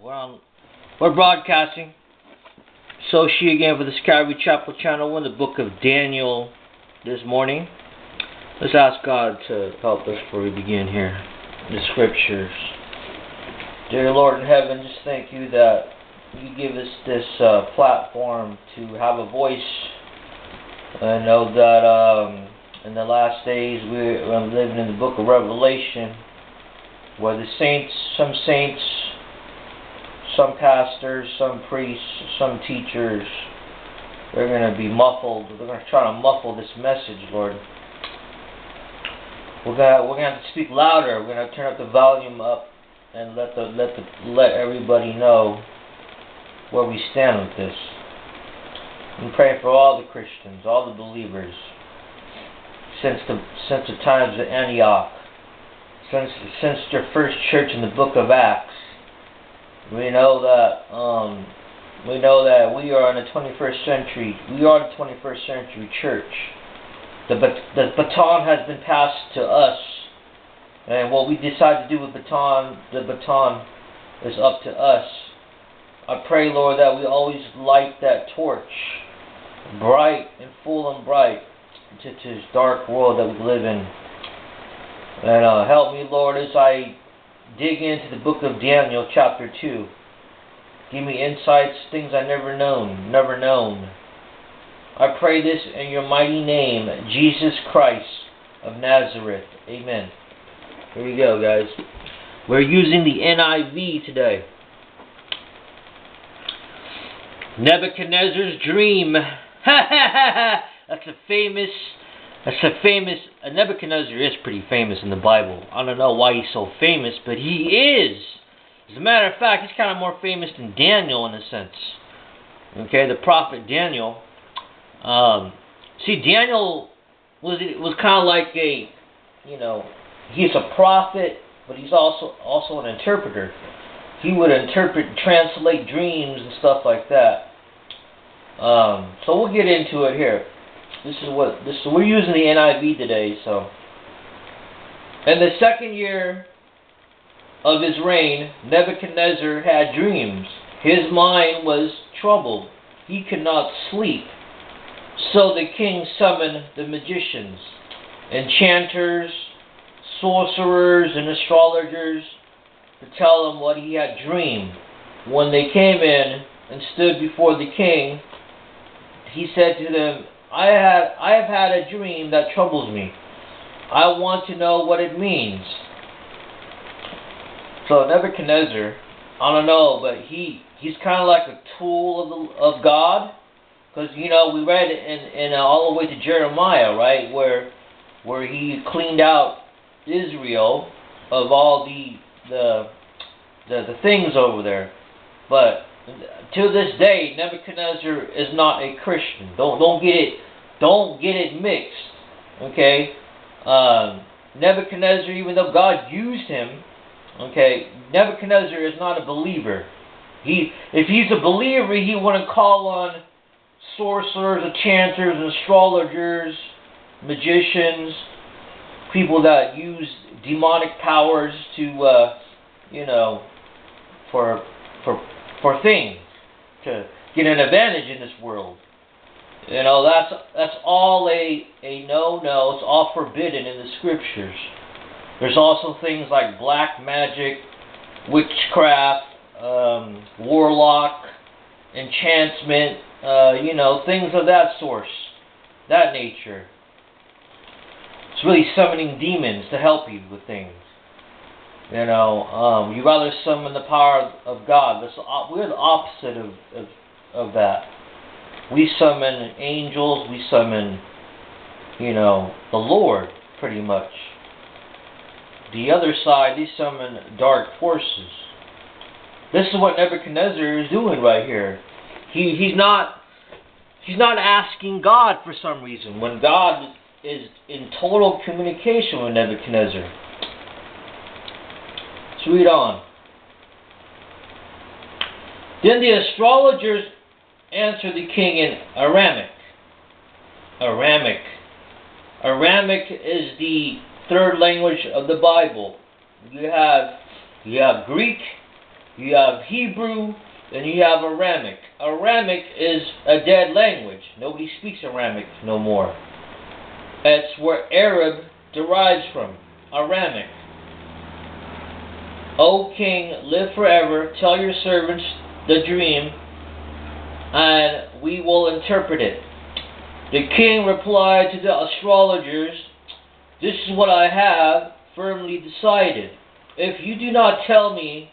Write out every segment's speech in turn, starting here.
We're broadcasting. So she again for the Calvary Chapel channel in the book of Daniel this morning. Let's ask God to help us before we begin here. The scriptures. Dear Lord in heaven, just thank you that you give us this platform to have a voice. I know that in the last days we're living in the book of Revelation, where the saints, some pastors, some priests, some teachers, they're going to be muffled. They're going to try to muffle this message, Lord. We're going to have to speak louder. We're going to turn up the volume up and let everybody know where we stand with this. I'm praying for all the Christians, all the believers, since the times of Antioch, since their first church in the book of Acts. We know that we are in the 21st century. We are the 21st century church. The baton has been passed to us, and what we decide to do with the baton is up to us. I pray, Lord, that we always light that torch bright and full and bright to this dark world that we live in. And help me, Lord, as I dig into the book of Daniel, chapter 2. Give me insights, things I never known. I pray this in your mighty name, Jesus Christ of Nazareth. Amen. Here we go, guys. We're using the NIV today. Nebuchadnezzar's dream. That's a famous. Nebuchadnezzar is pretty famous in the Bible. I don't know why he's so famous, but he is. As a matter of fact, he's kind of more famous than Daniel in a sense. Okay, the prophet Daniel. Daniel was kind of like he's a prophet, but he's also an interpreter. He would interpret, translate dreams and stuff like that. So we'll get into it here. We're using the NIV today. So, in the second year of his reign, Nebuchadnezzar had dreams. His mind was troubled. He could not sleep. So the king summoned the magicians, enchanters, sorcerers, and astrologers to tell him what he had dreamed. When they came in and stood before the king, he said to them, I have had a dream that troubles me. I want to know what it means. So Nebuchadnezzar, I don't know, but he's kind of like a tool of God, because we read in all the way to Jeremiah, right, where he cleaned out Israel of all the things over there. But to this day, Nebuchadnezzar is not a Christian. Don't get it mixed. Okay, Nebuchadnezzar, even though God used him, okay, Nebuchadnezzar is not a believer. If he's a believer, he wouldn't call on sorcerers, enchanters, astrologers, magicians, people that use demonic powers to for things, to get an advantage in this world. That's all a no-no. It's all forbidden in the scriptures. There's also things like black magic, witchcraft, warlock, enchantment, things of that source, that nature. It's really summoning demons to help you with things. You rather summon the power of God. We're the opposite of that. We summon angels. We summon, the Lord, pretty much. The other side, they summon dark forces. This is what Nebuchadnezzar is doing right here. He's not asking God for some reason, when God is in total communication with Nebuchadnezzar. Let's read on. Then the astrologers answered the king in Aramaic. Aramaic is the third language of the Bible. You have Greek, You have Hebrew, and you have Aramaic. Aramaic is a dead language. Nobody speaks Aramaic no more. It's where Arab derives from. Aramaic. O king, live forever. Tell your servants the dream, and we will interpret it. The king replied to the astrologers, this is what I have firmly decided. If you do not tell me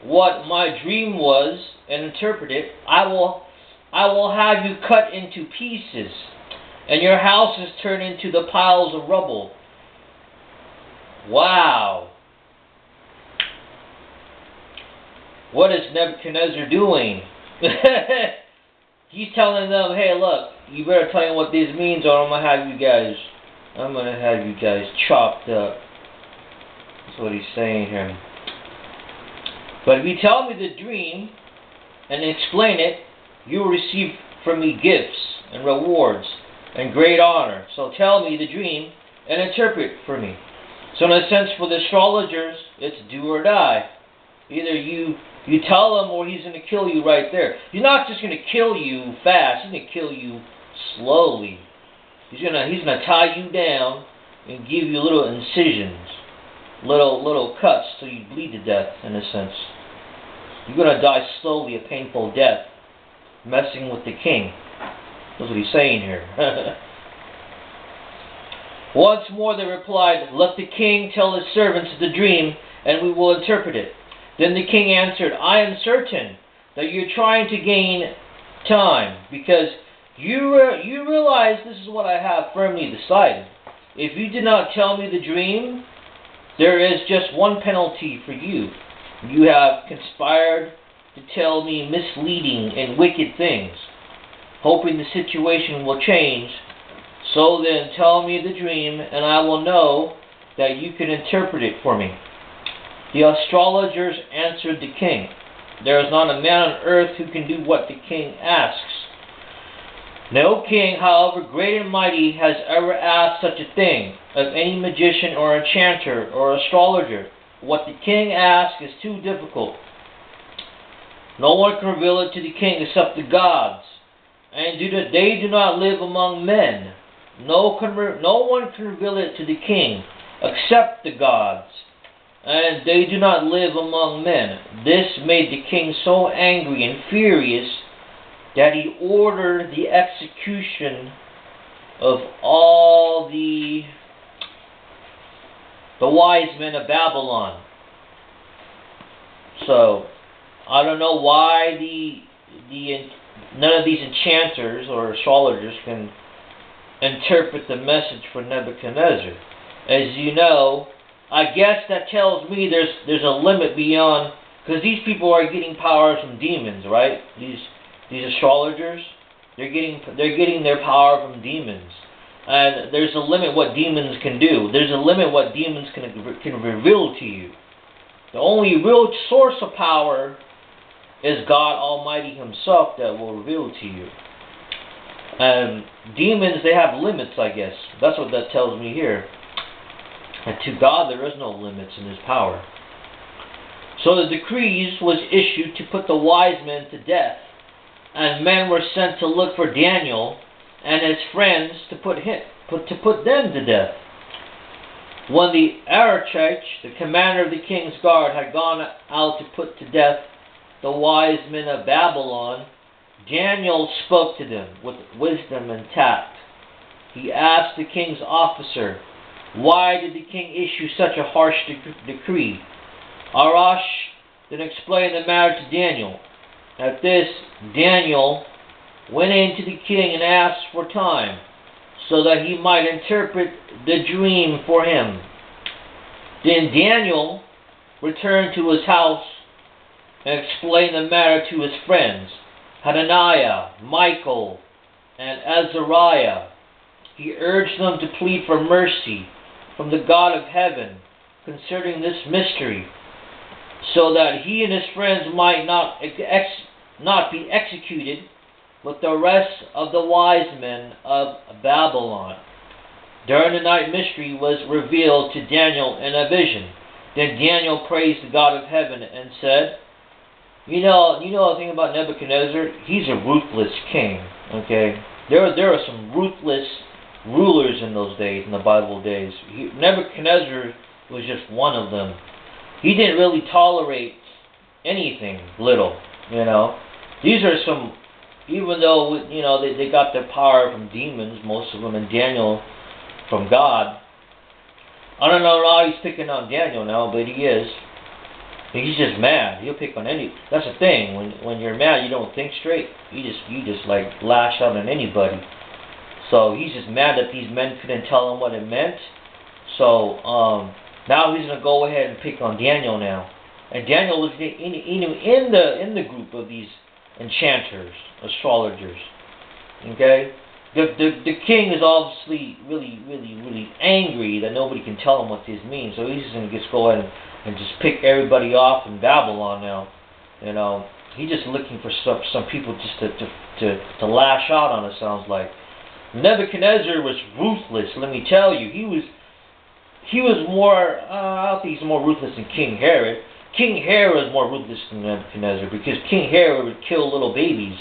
what my dream was and interpret it, I will have you cut into pieces, and your houses turned into the piles of rubble. Wow. What is Nebuchadnezzar doing? He's telling them, hey, look, you better tell me what this means, or I'm gonna have you guys chopped up. That's what he's saying here. But if you tell me the dream and explain it, you will receive from me gifts and rewards and great honor. So tell me the dream and interpret for me. So in a sense, for the astrologers, it's do or die. Either you tell him, or he's going to kill you right there. He's not just going to kill you fast. He's going to kill you slowly. He's going to tie you down and give you little incisions, little cuts, so you bleed to death. In a sense, you're going to die slowly, a painful death, messing with the king. That's what he's saying here. Once more they replied, let the king tell his servants the dream, and we will interpret it. Then the king answered, I am certain that you're trying to gain time, because you realize this is what I have firmly decided. If you do not tell me the dream, there is just one penalty for you. You have conspired to tell me misleading and wicked things, hoping the situation will change. So then tell me the dream, and I will know that you can interpret it for me. The astrologers answered the king, there is not a man on earth who can do what the king asks. No king, however great and mighty, has ever asked such a thing of any magician or enchanter or astrologer. What the king asks is too difficult. No one can reveal it to the king except the gods, and they do not live among men. No one can reveal it to the king except the gods, and they do not live among men. This made the king so angry and furious that he ordered the execution of all the wise men of Babylon. So, I don't know why none of these enchanters or astrologers can interpret the message for Nebuchadnezzar. As you know, I guess that tells me there's a limit beyond, because these people are getting powers from demons, right? These astrologers, they're getting their power from demons, and there's a limit what demons can do. There's a limit what demons can reveal to you. The only real source of power is God Almighty Himself that will reveal to you. And demons, they have limits, I guess. That's what that tells me here. And to God there is no limits in His power. So the decrees was issued to put the wise men to death, and men were sent to look for Daniel and his friends to put them to death. When the Architect, the commander of the king's guard, had gone out to put to death the wise men of Babylon, Daniel spoke to them with wisdom and tact. He asked the king's officer, why did the king issue such a harsh decree? Arash then explained the matter to Daniel. At this, Daniel went in to the king and asked for time, so that he might interpret the dream for him. Then Daniel returned to his house and explained the matter to his friends, Hananiah, Michael, and Azariah. He urged them to plead for mercy from the God of heaven concerning this mystery, so that he and his friends might not be executed with the rest of the wise men of Babylon. During the night, mystery was revealed to Daniel in a vision. Then Daniel praised the God of heaven and said, You know the thing about Nebuchadnezzar? He's a ruthless king. Okay, there are some ruthless rulers in those days, in the Bible days. Nebuchadnezzar was just one of them. He didn't really tolerate anything little. You know, these are some. Even though they got their power from demons, most of them, and Daniel from God. I don't know how he's picking on Daniel now, but he is. He's just mad. He'll pick on any. That's the thing. When you're mad, you don't think straight. You just like lash out on anybody. So he's just mad that these men couldn't tell him what it meant. So now he's gonna go ahead and pick on Daniel now. And Daniel was in the group of these enchanters, astrologers. Okay. The king is obviously really angry that nobody can tell him what this means. So he's just gonna just go ahead and just pick everybody off in Babylon now. You know, he's just looking for some people just to lash out on. It sounds like Nebuchadnezzar was ruthless. Let me tell you, he was more. I don't think he's more ruthless than King Herod. King Herod was more ruthless than Nebuchadnezzar because King Herod would kill little babies.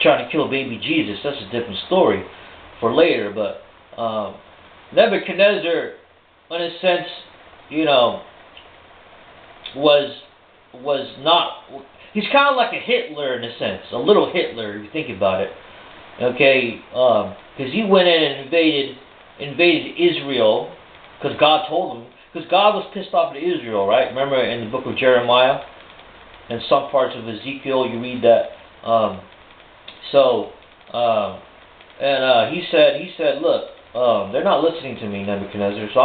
Trying to kill baby Jesus. That's a different story for later. But Nebuchadnezzar, in a sense, was not. He's kind of like a Hitler in a sense, a little Hitler if you think about it. Okay, because he went in and invaded Israel because God told him. Because God was pissed off at Israel, right? Remember in the book of Jeremiah and some parts of Ezekiel, you read that. He said, look, they're not listening to me, Nebuchadnezzar. So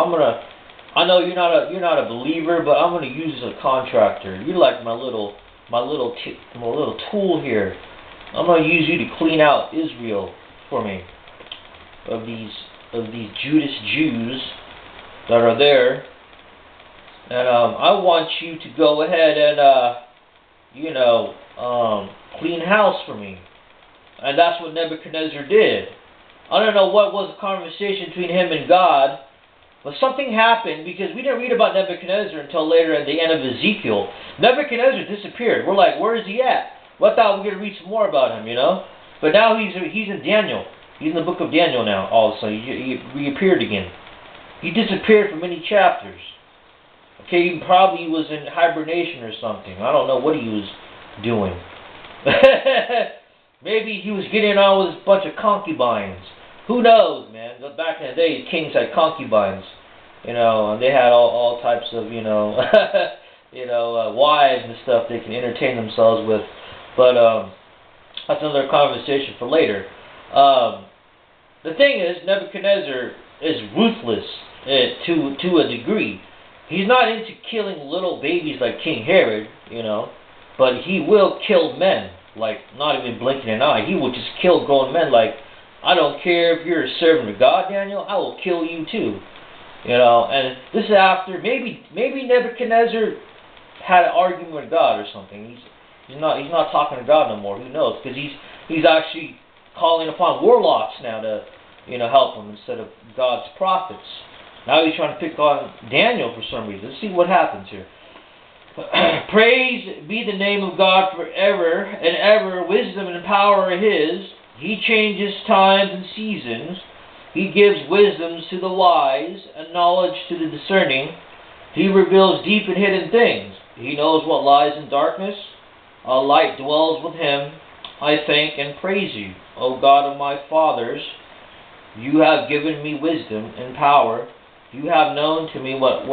I know you're not a believer, but I'm gonna use you as a contractor. You're like my little tool here. I'm gonna use you to clean out Israel for me of these Judas Jews that are there, and I want you to go ahead and clean house for me. And that's what Nebuchadnezzar did. I don't know what was the conversation between him and God, but something happened because we didn't read about Nebuchadnezzar until later at the end of Ezekiel. Nebuchadnezzar disappeared. We're like, where is he at? Well, I thought we were going to read some more about him, But now he's in Daniel. He's in the book of Daniel now, all of a sudden. He reappeared again. He disappeared for many chapters. Okay, he probably was in hibernation or something. I don't know what he was doing. Maybe he was getting on with a bunch of concubines. Who knows, man? Back in the day, kings had concubines, and they had all types of, wives and stuff they can entertain themselves with. But that's another conversation for later. The thing is, Nebuchadnezzar is ruthless to a degree. He's not into killing little babies like King Herod, but he will kill men. Like, not even blinking an eye. He will just kill grown men. Like, I don't care if you're a servant of God, Daniel. I will kill you too. And this is after maybe Nebuchadnezzar had an argument with God or something. He's not talking to God no more. Who knows? Because he's actually calling upon warlocks now to help him instead of God's prophets. Now he's trying to pick on Daniel for some reason. Let's see what happens here. Praise be the name of God forever and ever. Wisdom and power are His. He changes times and seasons. He gives wisdom to the wise and knowledge to the discerning. He reveals deep and hidden things. He knows what lies in darkness. A light dwells with Him. I thank and praise you, O God of my fathers. You have given me wisdom and power. You have known to me what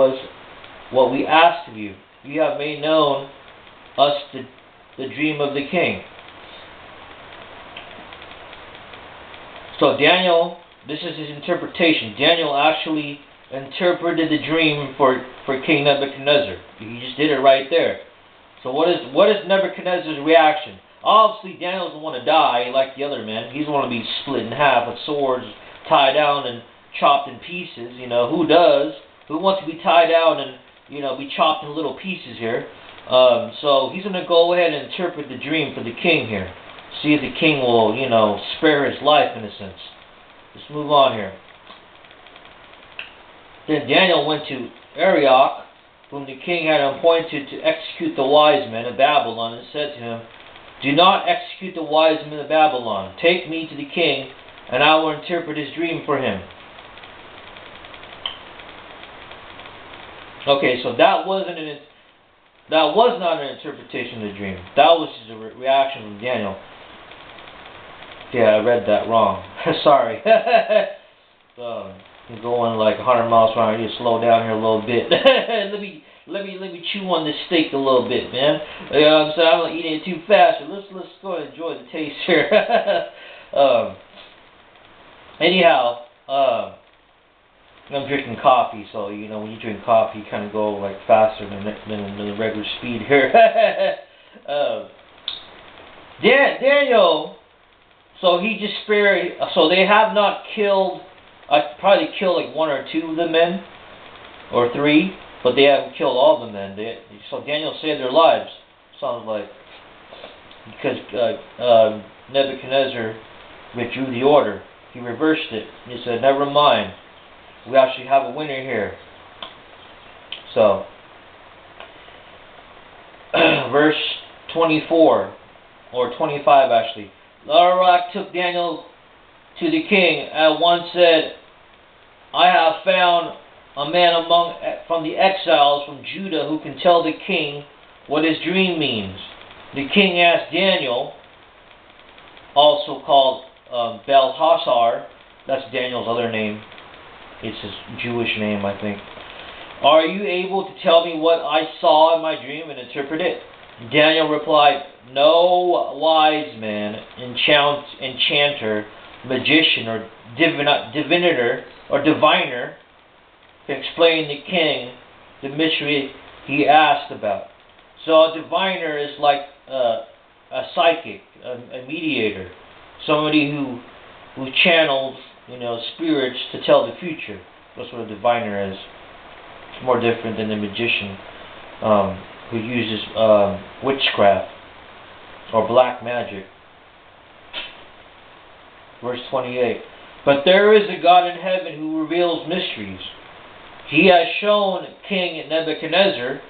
we asked of you. You have made known us the dream of the king. So Daniel, this is his interpretation. Daniel actually interpreted the dream for King Nebuchadnezzar. He just did it right there. So what is Nebuchadnezzar's reaction? Obviously, Daniel doesn't want to die like the other men. He doesn't want to be split in half with swords, tied down and chopped in pieces. Who does? Who wants to be tied down and be chopped in little pieces here? So he's going to go ahead and interpret the dream for the king here. See if the king will, spare his life in a sense. Let's move on here. Then Daniel went to Arioch, whom the king had appointed to execute the wise men of Babylon, and said to him, "Do not execute the wise men of Babylon. Take me to the king, and I will interpret his dream for him." Okay, so that was not an interpretation of the dream. That was just a reaction from Daniel. Yeah, I read that wrong. Sorry. I'm going like 100 miles per hour. I need to slow down here a little bit. let me chew on this steak a little bit, man. You know what I'm saying? I'm not eating it too fast. So let's go and enjoy the taste here. Anyhow, I'm drinking coffee, so you know when you drink coffee, you kind of go like faster than the regular speed here. Daniel. So he just spared. So they have not killed. I probably killed like 1 or 2 of the men, or 3, but they haven't killed all the men. So Daniel saved their lives. Sounds like because Nebuchadnezzar withdrew the order. He reversed it. He said, "Never mind. We actually have a winner here." So, verse 24 or 25 actually. Larak took Daniel to the king, and one said, "I have found a man from the exiles from Judah who can tell the king what his dream means." The king asked Daniel, also called Belhassar, that's Daniel's other name, it's his Jewish name, I think, "Are you able to tell me what I saw in my dream and interpret it?" Daniel replied, "No wise man, enchanter, magician, or diviner can explain the king the mystery he asked about." So a diviner is like a psychic, a mediator, somebody who channels, spirits to tell the future. That's what a diviner is. It's more different than the magician, who uses witchcraft or black magic. Verse 28. "But there is a God in heaven who reveals mysteries. He has shown King Nebuchadnezzar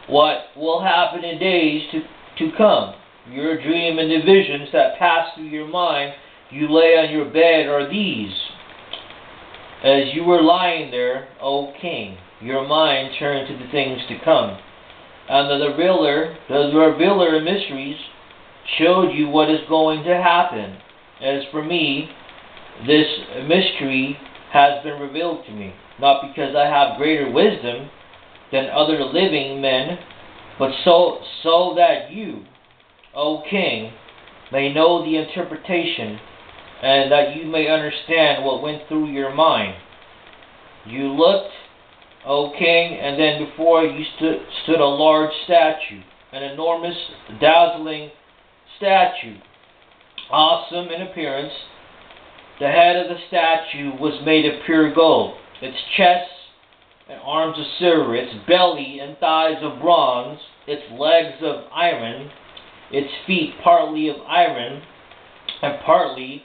what will happen in days to come. Your dream and the visions that pass through your mind you lay on your bed are these. As you were lying there, O king, your mind turned to the things to come. And the revealer of mysteries showed you what is going to happen. As for me, this mystery has been revealed to me, not because I have greater wisdom than other living men, but so that you, O king, may know the interpretation, and that you may understand what went through your mind. You looked, O king, and then before you stood a large statue, an enormous, dazzling statue, awesome in appearance. The head of the statue was made of pure gold, its chest and arms of silver, its belly and thighs of bronze, its legs of iron, its feet partly of iron and partly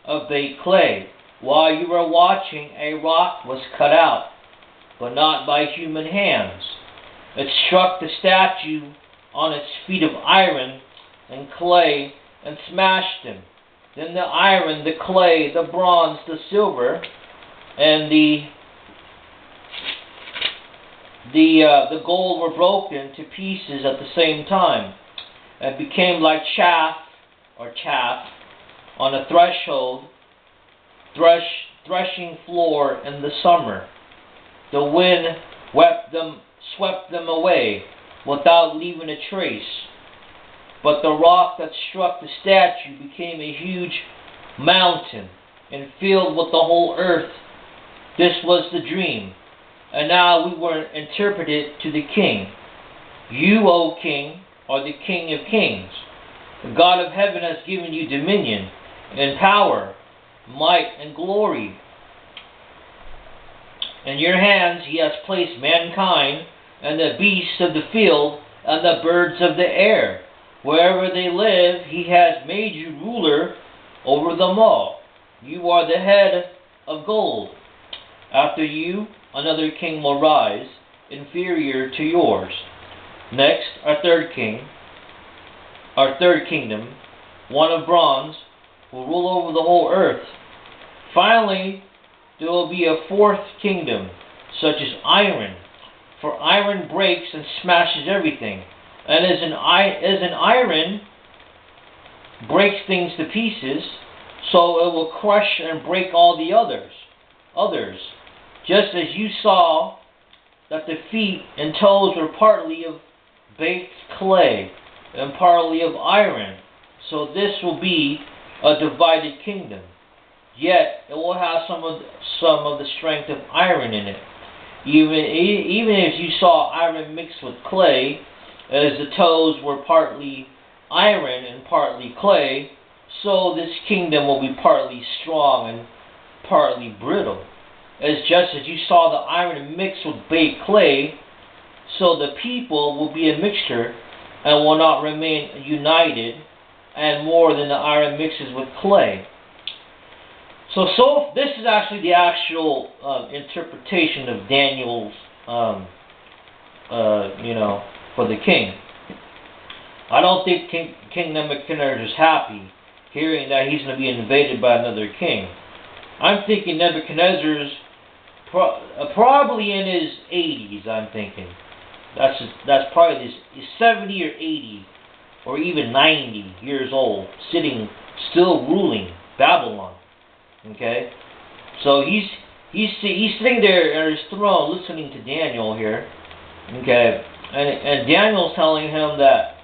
of baked clay. While you were watching, a rock was cut out, but not by human hands. It struck the statue on its feet of iron and clay and smashed them. Then the iron, the clay, the bronze, the silver, and the gold were broken to pieces at the same time, and became like chaff on a threshing floor in the summer. The wind swept them away without leaving a trace. But the rock that struck the statue became a huge mountain and filled with the whole earth. This was the dream. And now we were interpreted to the king. You, O king, are the King of kings. The God of heaven has given you dominion and power, might and glory. In your hands he has placed mankind and the beasts of the field and the birds of the air. Wherever they live, he has made you ruler over them all. You are the head of gold. After you, another king will rise. inferior to yours. Next, our third kingdom, one of bronze, will rule over the whole earth. Finally, there will be a fourth kingdom, such as iron, for iron breaks and smashes everything, and as an iron breaks things to pieces, so it will crush and break all the others. Just as you saw that the feet and toes were partly of baked clay and partly of iron, so this will be a divided kingdom. Yet it will have some of the strength of iron in it. Even if you saw iron mixed with clay, as the toes were partly iron and partly clay, so this kingdom will be partly strong and partly brittle. Just as you saw the iron mixed with baked clay, so the people will be a mixture and will not remain united, and more than the iron mixes with clay. So this is actually the actual interpretation of Daniel's, for the king. I don't think King Nebuchadnezzar is happy hearing that he's going to be invaded by another king. I'm thinking Nebuchadnezzar's probably in his 80s, I'm thinking. That's probably his 70 or 80 or even 90 years old, still ruling Babylon. Okay? So he's sitting there on his throne listening to Daniel here. Okay? And Daniel's telling him that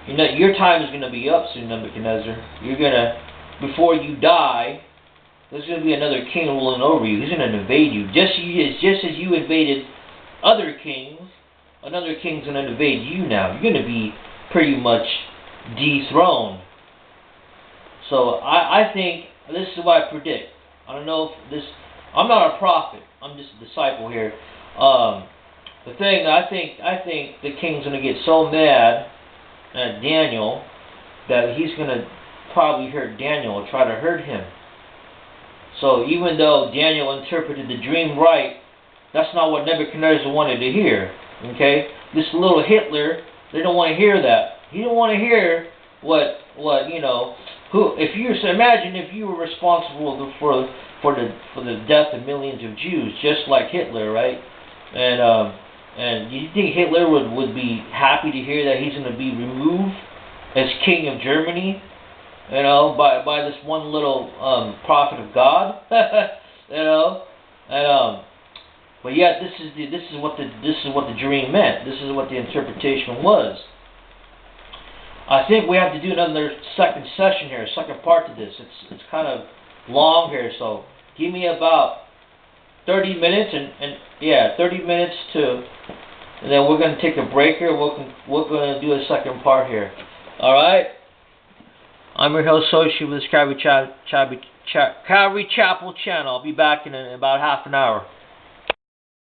your time is going to be up soon, Nebuchadnezzar. Before you die, there's going to be another king ruling over you. He's going to invade you. Just as you invaded other kings, another king's going to invade you now. You're going to be pretty much dethroned. So I think this is what I predict. I don't know if this... I'm not a prophet. I'm just a disciple here. The thing, I think the king's going to get so mad at Daniel that he's going to probably hurt Daniel or try to hurt him. So even though Daniel interpreted the dream right, that's not what Nebuchadnezzar wanted to hear. Okay? This little Hitler, they don't want to hear that. He don't want to hear imagine if you were responsible for the death of millions of Jews, just like Hitler, right? And do you think Hitler would be happy to hear that he's going to be removed as king of Germany, by this one little prophet of God, but yet this is what the dream meant. This is what the interpretation was. I think we have to do another second session here, second part to this. It's kind of long here, so give me about 30 minutes, and 30 minutes and then we're going to take a break here. We're going to do a second part here. All right. I'm your host, Soshi, with this Calvary Chapel channel. I'll be back in about half an hour.